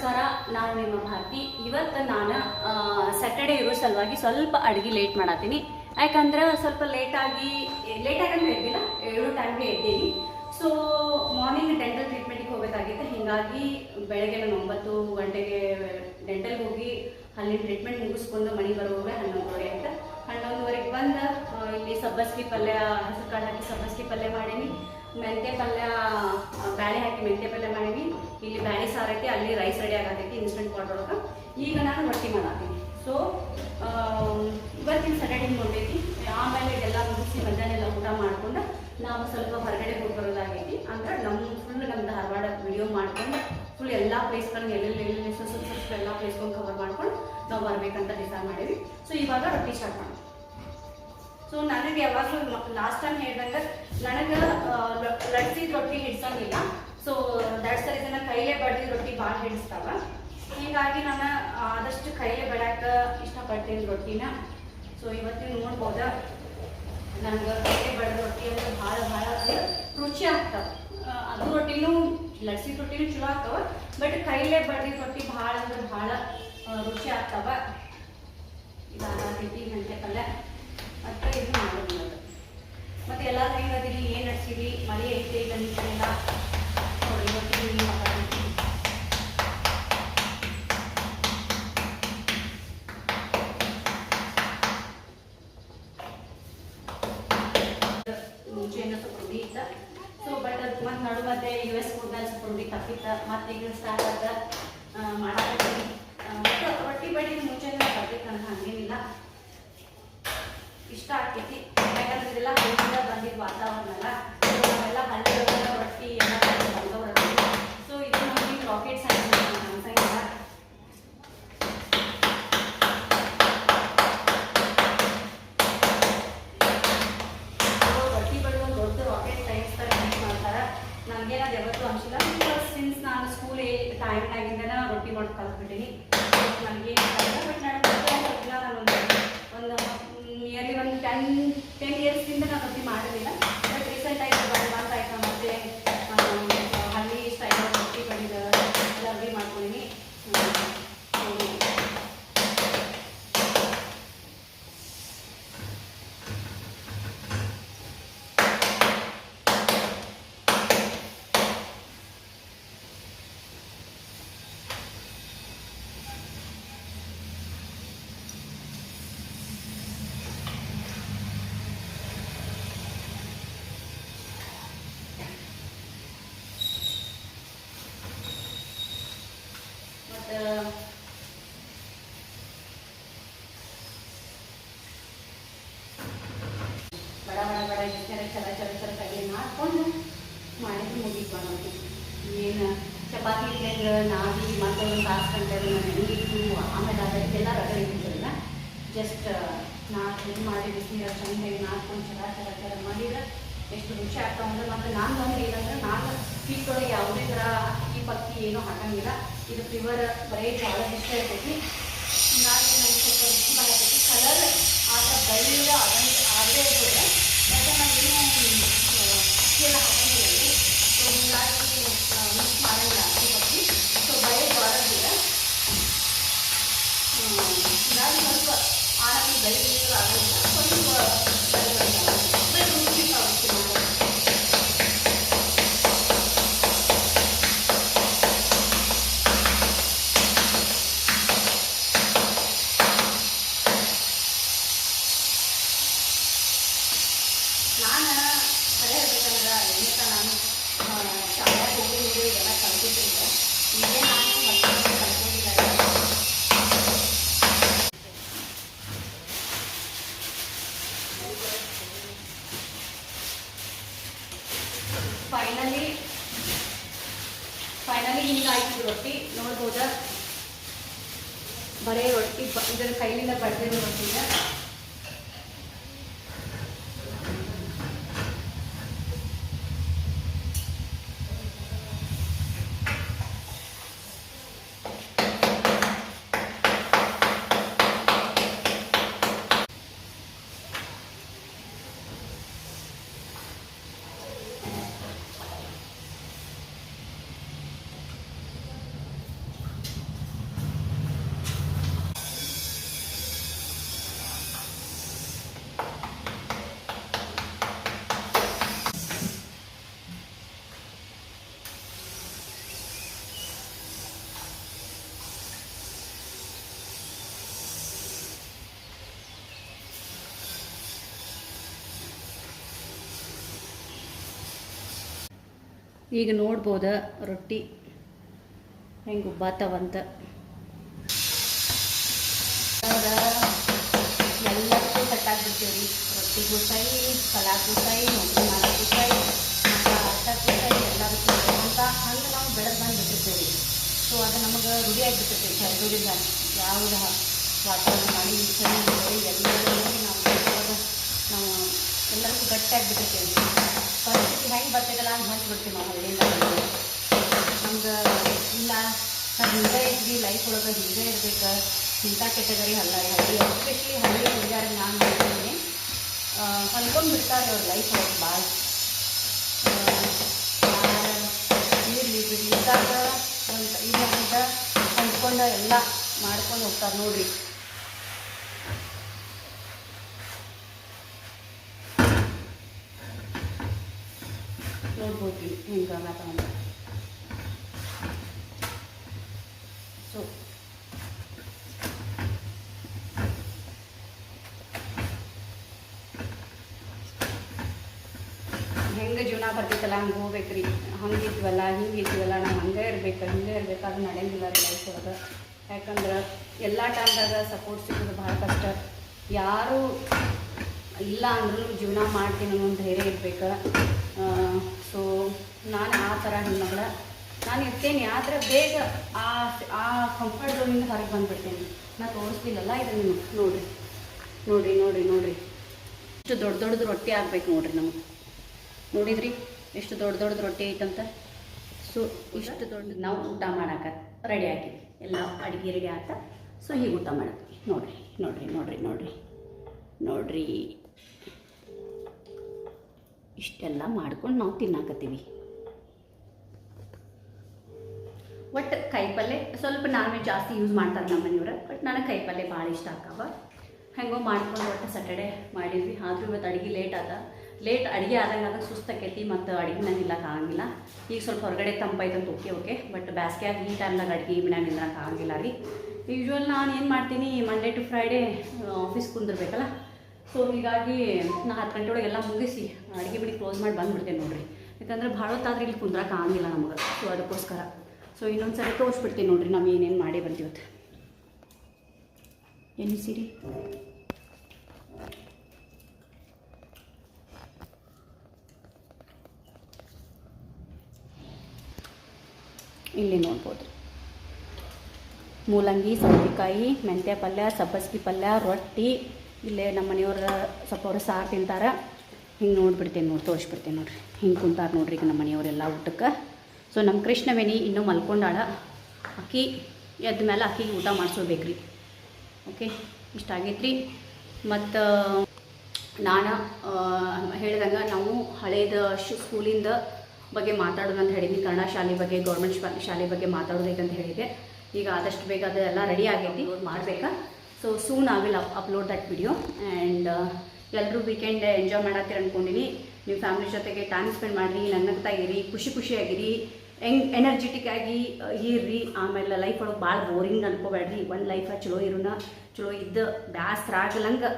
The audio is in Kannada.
ನಮಸ್ಕಾರ, ನಾನು ನಿಮ್ಮ ಭಾರತಿ. ಇವತ್ತು ನಾನು ಸ್ಯಾಟರ್ಡೇ ಇರೋ ಸಲುವಾಗಿ ಸ್ವಲ್ಪ ಅಡುಗೆ ಲೇಟ್ ಮಾಡತ್ತೀನಿ. ಯಾಕಂದ್ರೆ ಸ್ವಲ್ಪ ಲೇಟಾಗಿ ಅಂದ್ರೆ ಎದ್ದಿಲ್ಲ, 7 ಟೈಮ್ಗೆ ಎದ್ದೀನಿ. ಸೊ ಮಾರ್ನಿಂಗ್ ಡೆಂಟಲ್ ಟ್ರೀಟ್ಮೆಂಟಿಗೆ ಹೋಗಬೇಕಾಗಿತ್ತು. ಹೀಗಾಗಿ ಬೆಳಗ್ಗೆ ನಾನು 9 ಗಂಟೆಗೆ ಡೆಂಟಲ್ಗೆ ಹೋಗಿ ಅಲ್ಲಿ ಟ್ರೀಟ್ಮೆಂಟ್ ಮುಗಿಸ್ಕೊಂಡು ಮನೆಗೆ ಬರುವಾಗ 11:30 ಅಂತ. 11:30ಗೆ ಬಂದು ಇಲ್ಲಿ ಸಬ್ಬಸ್ಗಿ ಪಲ್ಯ, ಹೆಸರು ಕಾಳು ಹಾಕಿ ಸಬ್ಬಸ್ಗಿ ಪಲ್ಯ ಮಾಡೀನಿ. ಮೆಂತ್ಯ ಪಲ್ಯ, ಬ್ಯಾಳೆ ಹಾಕಿ ಮೆಂತ್ಯ ಪಲ್ಯ ಮಾಡೀನಿ. ಇಲ್ಲಿ ಬ್ಯಾಳೆ ಸಾರು ಐತಿ, ಅಲ್ಲಿ ರೈಸ್ ರೆಡಿ ಆಗತೈತಿ ಇನ್ಸ್ಟೆಂಟ್ ಪಾಟ್ ಒಳಗೆ. ಈಗ ನಾನು ರೊಟ್ಟಿ ಮಾಡತ್ತೀನಿ. ಸೊ ಇವತ್ತಿನ ಸ್ಯಾಟರ್ಡೇ ಹೊಂಟೈತಿ. ಆಮೇಲೆ ಇದೆಲ್ಲ ಮುಗಿಸಿ ಮಧ್ಯಾಹ್ನ ಊಟ ಮಾಡ್ಕೊಂಡು ನಾವು ಸ್ವಲ್ಪ ಹೊರಗಡೆ ಹೋಗಿ ಬರೋದಾಗೈತಿ. ಅಂದ್ರೆ ನಮ್ಮ ಧಾರವಾಡ ವಿಡಿಯೋ ಮಾಡ್ಕೊಂಡು ಫುಲ್ ಎಲ್ಲ ಪ್ಲೇಸ್ಗಳನ್ನ ಎಲ್ಲೆಲ್ಲಿ ಸ್ವಲ್ಪ ಎಲ್ಲ ಪ್ಲೇಸ್ಗಳು ಕವರ್ ಮಾಡ್ಕೊಂಡು ನಾವು ಬರ್ಬೇಕಂತ ಡಿಸೈಡ್ ಮಾಡೀವಿ. ಸೊ ಇವಾಗ ರೊಟ್ಟಿ ಸ್ಟಾರ್ಟ್ ಮಾಡೋಣ. ಸೊ ನನಗೆ ಯಾವಾಗಲೂ ಲಾಸ್ಟ್ ಟೈಮ್ ಹೇಳಿದಂಗೆ ನನಗೆ ಲಡ್ಸಿದ ರೊಟ್ಟಿ ಹಿಡ್ಸಂಗಿಲ್ಲ. ಸೊ ದ್ಯಾಟ್ಸ್ ದ ರೀಸನ್ ಕೈಲೇ ಬಡ್ದಿದ ರೊಟ್ಟಿ ಭಾಳ ಹಿಡಿಸ್ತಾವ. ಹೀಗಾಗಿ ನಾನು ಆದಷ್ಟು ಕೈಲೇ ಬಡಕ್ಕೆ ಇಷ್ಟಪಡ್ತೀನಿ ರೊಟ್ಟಿನ. ಸೊ ಇವತ್ತಿನ ನೋಡ್ಬೋದು, ನನಗೆ ಕೈಲೇ ಬಡ್ದ ರೊಟ್ಟಿ ಅಂದ್ರೆ ಭಾಳ ಅಂದ್ರೆ ರುಚಿ ಆಗ್ತವೆ. ಅದು ರೊಟ್ಟಿನೂ ಲಡ್ಸಿದ ರೊಟ್ಟಿನೂ ಚಲೋ ಆಗ್ತವೆ, ಬಟ್ ಕೈಲೇ ಬಡ್ದಿದ ರೊಟ್ಟಿ ಭಾಳ ಅಂದ್ರೆ ಭಾಳ ರುಚಿ ಆಗ್ತವ. ಇದಾಗತೈತಿ ಮೆಂತ್ಯ ಪಲ್ಯ ಮತ್ತು ಇದು ಮಾಡೋದು. ಮತ್ತು ಎಲ್ಲ ಹೆಂಗದಿರಿ, ಏನು ನಡ್ಸಿರಿ, ಮಳೆ ಐತೆ ಗಂಟೆಲ್ಲ ನೋಡಿ. ಇವತ್ತಿನ ಮಾತಾಡ್ತೀವಿ. ಮುಂಚೆಯಿಂದ ಸ್ವಲ್ಪ ರೂಢಿ ಇತ್ತು. ಸೊ ಬಟ್ ಮತ್ತು ನಡು ಮಧ್ಯೆ US ಹೋದ್ಮೇಲೆ ಸ್ವಲ್ಪ ರೂಢಿ ತಪ್ಪಿತ್ತು. ಮತ್ತು ಈಗ ಸ್ಟಾರ್ಟ್ ಆದ ಮಾಡಾಕತ್ತೀನಿ. ಮತ್ತು ರೊಟ್ಟಿ ಬಡಿ ಮುಂಚೆಯಿಂದ ಬರ್ಬೇಕು ನನಗೆ ಹಾಗೇನಿಲ್ಲ, ಇಷ್ಟ ಆಗ್ತೈತಿ. ಯಾಕಂದ್ರೆ ಇದೆಲ್ಲ ಹಳ್ಳಿಯಿಂದ ಬಂದಿದ್ದ ವಾತಾವರಣ ಅಲ್ಲ. ನಾವೆಲ್ಲ ಹಳ್ಳಿ ರೊಟ್ಟಿ ಎಲ್ಲ ಬಂದವರೊಟ್ಟಿ. ಸೊ ಇದು ನಮಗೆ ರಾಕೆಟ್ ಸೈನ್ಸ್ ಅನ್ಸಂಗಿಲ್ಲ. ರೊಟ್ಟಿ ಬಡಿ ಒಂದು ದೊಡ್ಡ ರಾಕೆಟ್ ಸೈನ್ಸ್ ಥರ ಯೂಸ್ ಮಾಡ್ತಾರೆ. ನನಗೇನಾದ್ರು ಯಾವತ್ತೂ ಅನಿಸಿಲ್ಲ. ಸಿನ್ಸ್ ನಾನು ಸ್ಕೂಲ್ ಟೈಮ್ನಾಗಿಂದ ರೊಟ್ಟಿ ಮಾಡಿ ಕಲ್ತ್ಬಿಟ್ಟಿನಿ. ನನಗೇನು ಬಟ್ ನಾನು ಒಂದು ನಿಯರ್ಲಿ ಒಂದು 10 ಇಯರ್ಸ್ದಿಂದ ನಾನು ರೊಟ್ಟಿ ಮಾಡೋದಿಲ್ಲ. ಬಟ್ ರೀಸೆಂಟಾಗಿ ಬಂದ ಆಯ್ತು ಮತ್ತೆ ಹಳ್ಳಿ ಸ್ಟೈಲ್ ರೊಟ್ಟಿ ಬಡಿದ ಎಲ್ಲ ರೆಡಿ ಮಾಡ್ಕೊಂಡಿನಿ. ಬಡ ಚರ ಕೈ ಮಾಡ್ಕೊಂಡು ಮಾಡಿದ್ರೆ ಮುಗಿತು ಅನ್ನೋದು. ಏನು ಚಪಾತಿ ಇಟ್ಟಾಗ ನಾದಿ ಮತ್ತೊಂದು ತಾಸು ಗಂಟೆ ನೆನಗಿಟ್ಟು ಆಮೇಲೆ ಅದಕ್ಕೆಲ್ಲ ರಗಡೆ ಇಟ್ಟಿಲ್ಲ. ಜಸ್ಟ್ ಏನು ಮಾಡಿ ಬಿಸಿನೀರು ಚೆನ್ನಾಗಿ ನಾದ್ಕೊಂಡು ಚರ ಮಾಡಿದ್ರೆ ಎಷ್ಟು ರುಚಿ ಆಗ್ತಾವೆ ಅಂದ್ರೆ. ಮತ್ತು ನಾನು ಒಂದು ಏನಂದ್ರೆ ನಾನು ಸ್ವೀಟ್ದೊಳಗೆ ಯಾವುದೇ ಥರ ಅಕ್ಕಿ ಪಕ್ಕಿ ಏನೂ ಹಾಕಂಗಿಲ್ಲ. ಇದು ಪ್ಯೂರ್ ಬರೀ ಜೋಳ ಇಷ್ಟ ಇರ್ತೈತಿ. ಹೀಗಾಗಿ ನನಗೆ ಸ್ವಲ್ಪ ರುಚಿ ಮಾಡತೈತಿ. ಕಲರ್ ಆ ಥರ ಬೆಳ್ಳ ಆಗೇ ಇರ್ತದೆ. ಯಾಕಂದ್ರೆ ನಾವೇನು ಅಕ್ಕಿ ಎಲ್ಲ ಹಾಕಂಗಿಲ್ಲ. ಸೊ ಹೀಗಾಗಿ ಮಿಕ್ಸ್ ಮಾಡಂಗಿಲ್ಲ ಅಕ್ಕಿ ಪಕ್ಕಿ. ಸೊ ಬರೀ ಜೋಳದಿಲ್ಲ. ಹೀಗಾಗಿ ಸ್ವಲ್ಪ ಆರಾಮಿ ಬೆಳ್ಳ ಆಗೋದಿಲ್ಲ. ಸ್ವಲ್ಪ ಬಟ್ ರುಚಿ ರುಚಿ ಮಾಡೋದು. ನಾನು ಕರೆ ಹೇಳ್ಬೇಕಂದ್ರೆ ಎಣ್ಣೆತ ನಾನು ಶಾಲೆಗೆ ಹೋಗೋದು ಇದೆಲ್ಲ ಕಲ್ತಿದ್ದೆ. ಈಗೇ ನಾನು ಕಲ್ತ್ಕೊಂಡಿದ್ದಾರೆ. ಫೈನಲಿ ಹಿಂಗಾಯ್ತು ರೊಟ್ಟಿ. ನೋಡ್ಬೋದ, ಬರೀ ರೊಟ್ಟಿ ಇದರ ಕೈಲಿಂದ ಬಡ್ದಿರೋ ರೊಟ್ಟಿಗೆ ಈಗ ನೋಡ್ಬೋದ ರೊಟ್ಟಿ ಹೆಂಗೆ ಉಬ್ಬಾತವಂತ. ಎಲ್ಲದಕ್ಕೂ ಸೆಟ್ಟಾಗ್ಬಿಡ್ತೀವಿ ರೀ. ರೊಟ್ಟಿಗೂ ಸೈ, ಪಲಾಕು ಸೈ, ನೌಕರಿ ಮಾಡೋಕ್ಕೂ ಸೈ, ಮತ್ತು ಆಟಕ್ಕೂ ಸೈ, ಎಲ್ಲದಕ್ಕೂ ಅಂತ ಹಂಗೆ ನಾವು ಬೆಳೆದು ಬಂದುಬಿಟ್ಟಿರ್ತೀವಿ ರೀ. ಸೊ ಅದು ನಮಗೆ ರೂಢಿ ಆಗಿಬಿಟ್ಟಿರ್ತೀವಿ. ಚಳಿದಿಂದ ಯಾವುದ ವಾತಾವರಣ ಮಾಡಿ ಚಳಿ ಎಲ್ಲದರಲ್ಲಿ ನಾವು ಎಲ್ಲರಿಗೂ ಗಟ್ಟಿಯಾಗಿಬಿಟ್ಟಿರ್ತೀವಿ. ಪರಿಸ್ಥಿತಿ ಹೆಂಗೆ ಬರ್ತೈತಲ್ಲ ಹಂಗೆ ಹೊಂಟ್ಬಿಡ್ತೀವಿ ನಾವು ಹಳ್ಳಿಯಿಂದ. ನಮ್ಗೆ ಇಲ್ಲ ನಾವು ಹಿಂಗೆ ಇದ್ವಿ, ಲೈಫ್ ಒಳಗೆ ಹಿಂಗೆ ಇರ್ಬೇಕು, ಇಂಥ ಕೆಟಗರಿ ಅಲ್ಲ. ಹಳ್ಳಿ ಎಸ್ಪೆಷಲಿ ಹಳ್ಳಿ ಹುಡುಗಿಯರಿಗೆ ನಾನು ಮಾಡ್ತೀನಿ ಹೊಂದ್ಕೊಂಡು ಬಿಡ್ತಾರೆ ಅವ್ರ ಲೈಫ್ ಒಳಗೆ ಭಾಳ. ಇರಲಿ ಬಿಡಿ ಇದ್ದಾಗ ಇಲ್ಲ ಅಂತ ಹೊಂದ್ಕೊಂಡು ಎಲ್ಲ ಮಾಡ್ಕೊಂಡು ಹೋಗ್ತಾರೆ ನೋಡ್ರಿ. ನೋಡ್ಬೋದು ಹಿಂಗೆ ಮಾತಾಡ. ಸೊ ಹೆಂಗೆ ಜೀವನ ಬರ್ತಿತ್ತಲ್ಲ ಹಂಗೆ ಹೋಗ್ಬೇಕ್ರಿ. ಹಂಗಿದ್ವಲ್ಲ ಹಿಂಗಿದ್ವಲ್ಲ ನಾವು ಹಂಗೆ ಇರ್ಬೇಕು ಅದು ನಡೆಯಂಗಿಲ್ಲ ರೀ ಲೈಫ್ ಒಳಗೆ. ಯಾಕಂದ್ರೆ ಎಲ್ಲ ಟೈಮ್ದಾಗ ಸಪೋರ್ಟ್ ಸಿಗೋದು ಭಾಳ ಕಷ್ಟ. ಯಾರು ಇಲ್ಲ ಅಂದ್ರೂ ಜೀವನ ಮಾಡ್ತೀನಿ ಅನ್ನೋ ಧೈರ್ಯ ಇರ್ಬೇಕು. ಸೊ ನಾನು ಆ ಥರ ಹೆಣ್ಮಗಳ ನಾನು ಇರ್ತೇನೆ, ಆದರೆ ಬೇಗ ಆ ಕಂಫರ್ಟ್ ಝೋನಿಂದ ಹೊರಗೆ ಬಂದುಬಿಡ್ತೇನೆ. ನಾನು ತೋರಿಸ್ಲಿಲ್ಲಲ್ಲ ಇದು ನೀವು ನೋಡಿರಿ ನೋಡಿರಿ ನೋಡಿರಿ ನೋಡಿರಿ ಇಷ್ಟು ದೊಡ್ಡದು ರೊಟ್ಟಿ ಆಗ್ಬೇಕು ನೋಡಿರಿ ನಮಗೆ. ನೋಡಿದ್ರಿ ಎಷ್ಟು ದೊಡ್ಡದು ರೊಟ್ಟಿ ಐತಂತ. ಸೊ ಇಷ್ಟು ದೊಡ್ಡ ನಾವು ಊಟ ಮಾಡೋಕೆ ರೆಡಿ ಆಗಿವಿ. ಎಲ್ಲ ಅಡುಗೆ ರೆಡಿ ಆತ. ಸೊ ಹೀಗೆ ಊಟ ಮಾಡ್ತೀವಿ ನೋಡಿರಿ ನೋಡಿರಿ ನೋಡಿರಿ ನೋಡಿರಿ ನೋಡಿರಿ ಇಷ್ಟೆಲ್ಲ ಮಾಡ್ಕೊಂಡು ನಾವು ತಿನ್ನಾಕತ್ತೀವಿ. ಒಟ್ಟು ಕಾಯಿಪಲ್ಯ ಸ್ವಲ್ಪ ನಾನ್ ವೆಜ್ ಜಾಸ್ತಿ ಯೂಸ್ ಮಾಡ್ತಾರೆ ನಮ್ಮ ಮನೆಯವ್ರು. ಬಟ್ ನನಗೆ ಕಾಯಿಪಲ್ಯ ಭಾಳ ಇಷ್ಟ ಆಕಾವ. ಹೆಂಗೋ ಮಾಡ್ಕೊಂಡು ಒಟ್ಟು ಸ್ಯಾಟರ್ಡೇ ಮಾಡಿದ್ವಿ. ಆದರೂ ಇವತ್ತು ಅಡುಗೆ ಲೇಟ್ ಅಡುಗೆ ಆದಾಗ ಸುಸ್ತಾಕೈತಿ ಮತ್ತು ಅಡುಗೆ ನಾನು ನಿಲ್ಲಕ್ಕೆ ಆಗಂಗಿಲ್ಲ. ಈಗ ಸ್ವಲ್ಪ ಹೊರಗಡೆ ತಂಪೈತಂತ ಓಕೆ. ಬಟ್ ಬ್ಯಾಸ್ಗ್ಯಾಗ ಈ ಟೈಮ್ದಾಗ ಅಡುಗೆ ಮನ್ಯಾಗ ನಿಲ್ಲಕ್ಕೆ ಆಗಂಗಿಲ್ಲ ರೀ. ಯೂಶ್ವಲ್ ನಾನು ಏನು ಮಾಡ್ತೀನಿ, ಮಂಡೇ ಟು ಫ್ರೈಡೇ ಆಫೀಸ್ ಕುಂದಿರ್ಬೇಕಲ್ಲ. ಸೊ ಹೀಗಾಗಿ ನಾ 10 ಗಂಟೆ ಒಳಗೆ ಎಲ್ಲ ಮುಗಿಸಿ ಅಡುಗೆ ಬಿಡಿ ಕ್ಲೋಸ್ ಮಾಡಿ ಬಂದುಬಿಡ್ತೇನೆ ನೋಡಿರಿ. ಯಾಕಂದ್ರೆ ಭಾಳ ಹೊತ್ತಾದ್ರೆ ಇಲ್ಲಿ ಕುಂದ್ರಕ್ಕೆ ಆಗಂಗಿಲ್ಲ ನಮಗೆ. ಸೊ ಅದಕ್ಕೋಸ್ಕರ ಸೊ ಇನ್ನೊಂದು ಸರಿ ತೋರಿಸ್ಬಿಡ್ತೀನಿ ನೋಡಿರಿ ನಾವು ಏನೇನು ಮಾಡಿ ಬಂತೀವತ್ತು. ಎನಿಸಿರಿ ಇಲ್ಲಿ ನೋಡ್ಬೋದು. ಮೂಲಂಗಿ, ಸೌತೆಕಾಯಿ, ಮೆಂತ್ಯ ಪಲ್ಯ, ಸಬ್ಬಸ್ಗಿ ಪಲ್ಯ, ರೊಟ್ಟಿ. ಇಲ್ಲೇ ನಮ್ಮ ಮನೆಯವ್ರ ಸ್ವಲ್ಪ ಅವ್ರು ಸಾರು ತಿಂತಾರೆ. ಹಿಂಗೆ ನೋಡ್ಬಿಡ್ತೇನೆ ತೋರಿಸ್ಬಿಡ್ತೇನೆ ನೋಡಿರಿ. ಹಿಂಗೆ ಕುಂತಾರೆ ನೋಡ್ರಿ ಈಗ ನಮ್ಮ ಮನೆಯವರೆಲ್ಲ ಊಟಕ್ಕೆ. ಸೊ ನಮ್ಮ ಕೃಷ್ಣವೇಣಿ ಇನ್ನೂ ಮಲ್ಕೊಂಡಾಳ. ಅಕ್ಕಿ ಎದ್ದ ಮೇಲೆ ಅಕ್ಕಿಗೆ ಊಟ ಮಾಡಿಸೋಬೇಕ್ರಿ. ಓಕೆ, ಇಷ್ಟ ಆಗೈತ್ರಿ. ಮತ್ತು ನಾನು ಹೇಳಿದಂಗೆ ನಾವು ಹಳೇದು ಸ್ಕೂಲಿಂದ ಬಗ್ಗೆ ಮಾತಾಡೋದು ಅಂತ ಹೇಳಿದ್ವಿ. ಕನ್ನಡ ಶಾಲೆ ಬಗ್ಗೆ, ಗೌರ್ಮೆಂಟ್ ಶಾಲೆ ಬಗ್ಗೆ ಮಾತಾಡೋದೈತಂತ ಹೇಳಿದೆ. ಈಗ ಆದಷ್ಟು ಬೇಗ ಅದೆಲ್ಲ ರೆಡಿ ಆಗೈತಿ, ಮಾಡಬೇಕಾ. So soon I will upload that video. And ಎಲ್ಲರೂ ವೀಕೆಂಡ್ ಎಂಜಾಯ್ ಮಾಡತ್ತೀರ ಅಂದ್ಕೊಂಡಿನಿ. ನೀವು ಫ್ಯಾಮಿಲಿ ಜೊತೆಗೆ ಟೈಮ್ ಸ್ಪೆಂಡ್ ಮಾಡಿರಿ, ನಗ್ನಗ್ತಾ ಇರಿ, ಖುಷಿಯಾಗಿರಿ, ಎನರ್ಜೆಟಿಕ್ ಆಗಿ ಇರ್ರಿ. ಆಮೇಲೆ ಲೈಫ್ ಒಳಗೆ ಭಾಳ ಬೋರಿಂಗ್ ಅನ್ಕೋಬೇಡ್ರಿ. ಒಂದು ಲೈಫ ಚಲೋ ಇರೋಣ, ಚಲೋ ಇದ್ದು ಬ್ಯಾಸ್ರ ಆಗಲಂಗೆ